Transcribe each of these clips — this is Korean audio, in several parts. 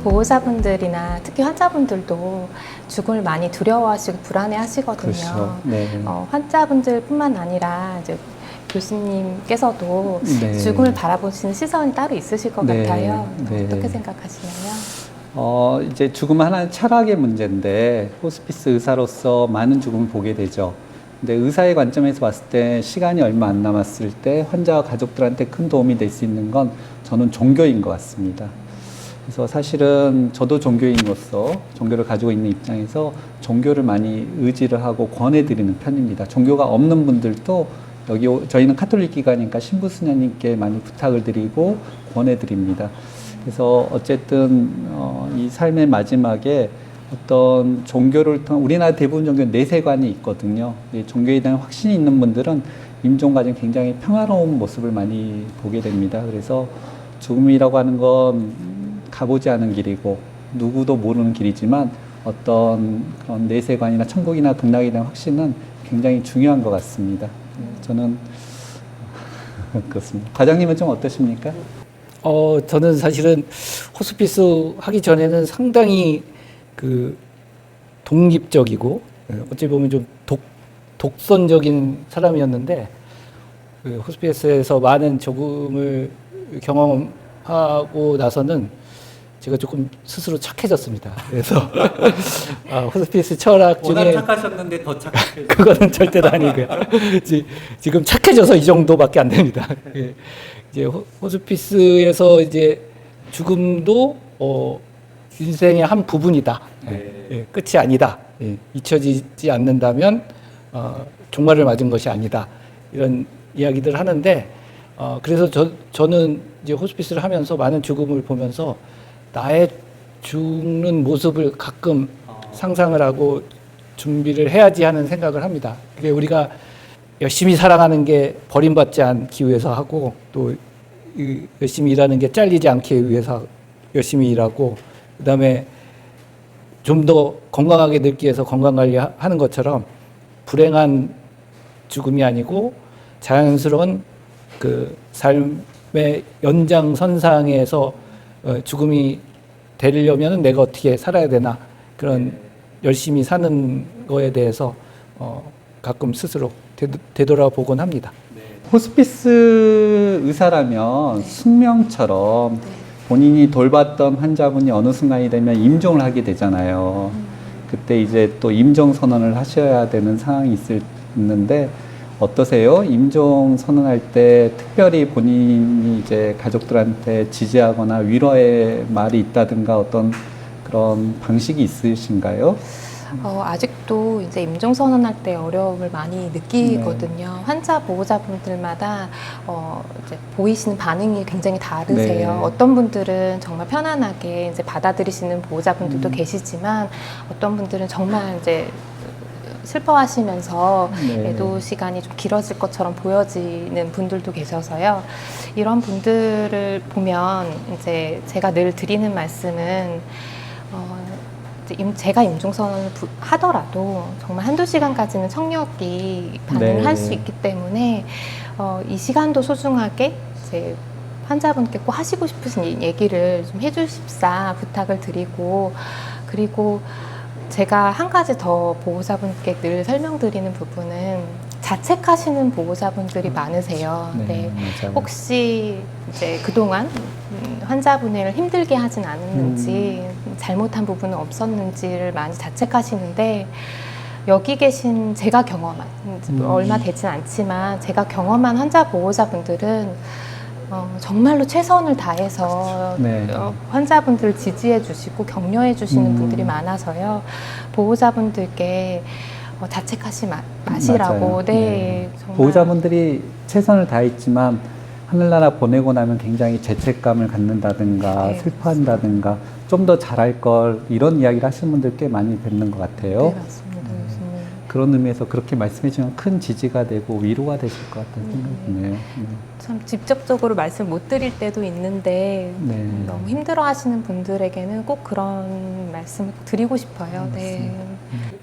보호자분들이나 특히 환자분들도 죽음을 많이 두려워하시고 불안해하시거든요. 그렇죠. 네. 환자분들뿐만 아니라 이제 교수님께서도 네. 죽음을 바라보시는 시선이 따로 있으실 것 네. 같아요. 네. 어떻게 생각하시나요? 이제 죽음은 하나의 철학의 문제인데 호스피스 의사로서 많은 죽음을 보게 되죠. 근데 의사의 관점에서 봤을 때 시간이 얼마 안 남았을 때 환자와 가족들한테 큰 도움이 될 수 있는 건 저는 종교인 것 같습니다. 그래서 사실은 저도 종교인으로서 종교를 가지고 있는 입장에서 종교를 많이 의지를 하고 권해드리는 편입니다. 종교가 없는 분들도 저희는 카톨릭 기관이니까 신부 수녀님께 많이 부탁을 드리고 권해드립니다. 그래서 어쨌든 이 삶의 마지막에 어떤 종교를 통한 우리나라 대부분 종교는 내세관이 있거든요. 종교에 대한 확신이 있는 분들은 임종 과정 굉장히 평화로운 모습을 많이 보게 됩니다. 그래서 죽음이라고 하는 건 가보지 않은 길이고 누구도 모르는 길이지만 어떤 그런 내세관이나 천국이나 극락에 대한 확신은 굉장히 중요한 것 같습니다. 저는 그렇습니다. 과장님은 좀 어떠십니까? 저는 사실은 호스피스 하기 전에는 상당히 독립적이고 어찌 보면 좀 독선적인 사람이었는데 호스피스에서 많은 죽음을 경험하고 나서는 제가 조금 스스로 착해졌습니다. 그래서 호스피스 철학 중에 워낙 착하셨는데 더 착하게 그거는 절대로 아니고요. 지금 착해져서 이 정도밖에 안 됩니다. 이제 호스피스에서 이제 죽음도 인생의 한 부분이다. 네. 끝이 아니다. 잊혀지지 않는다면 종말을 맞은 것이 아니다. 이런 이야기들을 하는데 그래서 저는 이제 호스피스를 하면서 많은 죽음을 보면서 나의 죽는 모습을 가끔 상상을 하고 준비를 해야지 하는 생각을 합니다. 그게 우리가 열심히 살아가는 게 버림받지 않기 위해서 하고 또 열심히 일하는 게 잘리지 않기 위해서 열심히 일하고 그다음에 좀 더 건강하게 늙기 위해서 건강관리하는 것처럼 불행한 죽음이 아니고 자연스러운 그 삶의 연장선상에서 죽음이 되려면 내가 어떻게 살아야 되나 그런 열심히 사는 거에 대해서 가끔 스스로 되돌아보곤 합니다. 호스피스 의사라면 숙명처럼 본인이 돌봤던 환자분이 어느 순간이 되면 임종을 하게 되잖아요. 그때 이제 또 임종 선언을 하셔야 되는 상황이 있는데 어떠세요? 임종 선언할 때 특별히 본인이 이제 가족들한테 지지하거나 위로의 말이 있다든가 어떤 그런 방식이 있으신가요? 아직도 이제 임종 선언할 때 어려움을 많이 느끼거든요. 환자 보호자분들마다 이제 보이시는 반응이 굉장히 다르세요. 네. 어떤 분들은 정말 편안하게 이제 받아들이시는 보호자분들도 계시지만 어떤 분들은 정말 이제 슬퍼하시면서 네. 애도 시간이 좀 길어질 것처럼 보여지는 분들도 계셔서요. 이런 분들을 보면 이제 제가 늘 드리는 말씀은 제가 임종선언을 하더라도 정말 한두 시간까지는 청력이 반응을 네. 할 수 있기 때문에 이 시간도 소중하게 이제 환자분께 꼭 하시고 싶으신 얘기를 좀 해주십사 부탁을 드리고 그리고 제가 한 가지 더 보호자분께 늘 설명드리는 부분은 자책하시는 보호자분들이 많으세요. 네, 맞아요. 혹시 이제 그동안 환자분을 힘들게 하진 않았는지 잘못한 부분은 없었는지를 많이 자책하시는데 여기 계신 제가 경험한 얼마 되진 않지만 제가 경험한 환자 보호자분들은 정말로 최선을 다해서 네. 환자분들을 지지해 주시고 격려해 주시는 분들이 많아서요. 보호자분들께 자책하지 마시라고. 맞아요. 네. 정말. 보호자분들이 최선을 다했지만 하늘나라 보내고 나면 굉장히 죄책감을 갖는다든가 네, 슬퍼한다든가 좀 더 잘할 걸 이런 이야기를 하시는 분들 꽤 많이 뵙는 것 같아요. 네, 맞습니다. 교수님. 그런 의미에서 그렇게 말씀해 주면 큰 지지가 되고 위로가 되실 것 같다는 생각이 드네요. 참 직접적으로 말씀 못 드릴 때도 있는데 네. 너무 힘들어 하시는 분들에게는 꼭 그런 말씀을 드리고 싶어요. 네.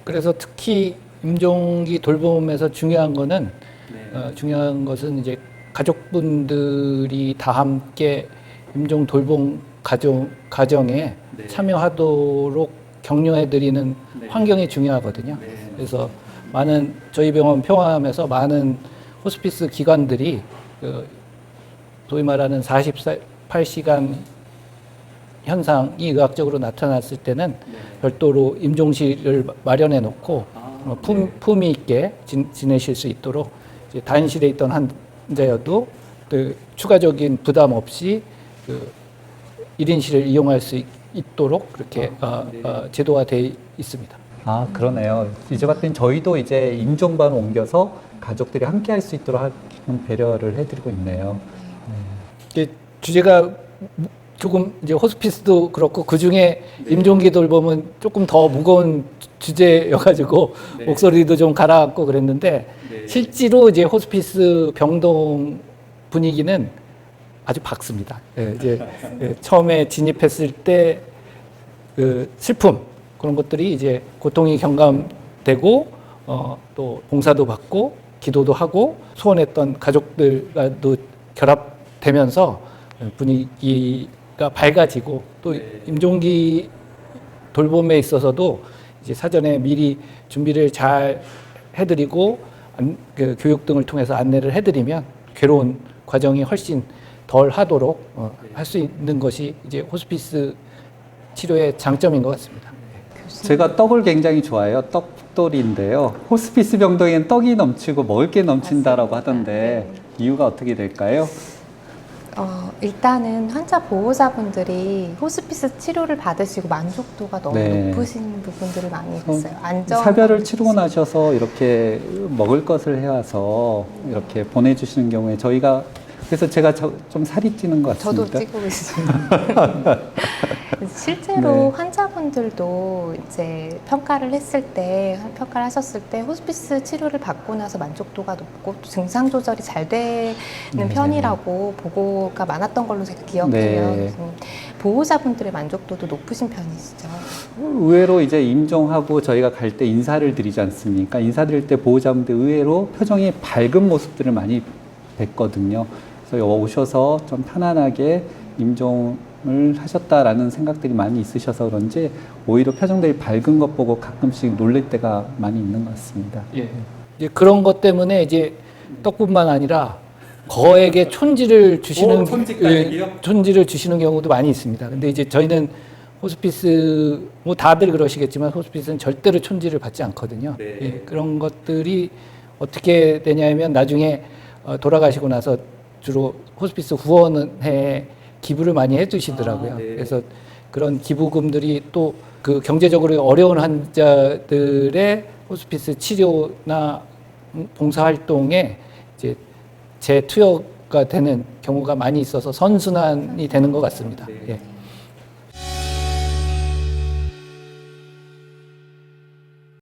그래서 특히 임종기 돌봄에서 중요한 거는 중요한 것은 이제 가족분들이 다 함께 임종 돌봄 가정에 네. 참여하도록 격려해드리는 네. 환경이 중요하거든요. 네. 그래서 저희 병원 평화하면서 많은 호스피스 기관들이 소위 말하는 48시간 현상이 의학적으로 나타났을 때는 별도로 임종실을 마련해 놓고 품위 있게 지내실 수 있도록 이제 단실에 있던 환자여도 그 추가적인 부담 없이 그 1인실을 이용할 수 있도록 그렇게 제도화되어 있습니다. 아, 그러네요. 이제 봤더니 저희도 이제 임종반을 옮겨서 가족들이 함께 할 수 있도록 하는 배려를 해드리고 있네요. 이게 주제가 조금 이제 호스피스도 그렇고 그 중에 임종기 돌봄은 조금 더 무거운 주제여가지고 목소리도 좀 가라앉고 그랬는데 실제로 이제 호스피스 병동 분위기는 아주 밝습니다. 이제 처음에 진입했을 때 그 슬픔 그런 것들이 이제 고통이 경감되고 또 봉사도 받고 기도도 하고 소원했던 가족들과도 결합되면서 분위기가 밝아지고 또 임종기 돌봄에 있어서도 이제 사전에 미리 준비를 잘 해드리고 그 교육 등을 통해서 안내를 해드리면 괴로운 과정이 훨씬 덜 하도록 할 수 있는 것이 이제 호스피스 치료의 장점인 것 같습니다. 제가 떡을 굉장히 좋아해요. 떡돌이인데요. 호스피스 병동엔 떡이 넘치고 먹을 게 넘친다라고 하던데 이유가 어떻게 될까요? 일단은 환자 보호자분들이 호스피스 치료를 받으시고 만족도가 너무 네. 높으신 부분들이 많이 있어요. 사별을 치르고 나셔서 이렇게 먹을 것을 해와서 이렇게 보내주시는 경우에 저희가 그래서 제가 좀 살이 찌는 것 저도 같습니다. 찌고 있습니다. 실제로 네. 환자분들도 이제 평가를 하셨을 때 호스피스 치료를 받고 나서 만족도가 높고 또 증상 조절이 잘 되는 네. 편이라고 보고가 많았던 걸로 제가 기억해요. 네. 보호자분들의 만족도도 높으신 편이시죠. 의외로 이제 임종하고 저희가 갈 때 인사를 드리지 않습니까? 인사드릴 때 보호자분들 의외로 표정이 밝은 모습들을 많이 뵀거든요. 그래서 오셔서 좀 편안하게 임종을 하셨다라는 생각들이 많이 있으셔서 그런지 오히려 표정들이 밝은 것 보고 가끔씩 놀랄 때가 많이 있는 것 같습니다. 예. 이제 그런 것 때문에 이제 떡뿐만 아니라 거에게 촌지를 주시는 촌지를 주시는 경우도 많이 있습니다. 근데 이제 저희는 호스피스 뭐 다들 그러시겠지만 호스피스는 절대로 촌지를 받지 않거든요. 네. 예, 그런 것들이 어떻게 되냐면 나중에 돌아가시고 나서 주로 호스피스 후원에 기부를 많이 해주시더라고요. 네. 그래서 그런 기부금들이 또 그 경제적으로 어려운 환자들의 호스피스 치료나 봉사활동에 이제 재투여가 되는 경우가 많이 있어서 선순환이 되는 것 같습니다. 예.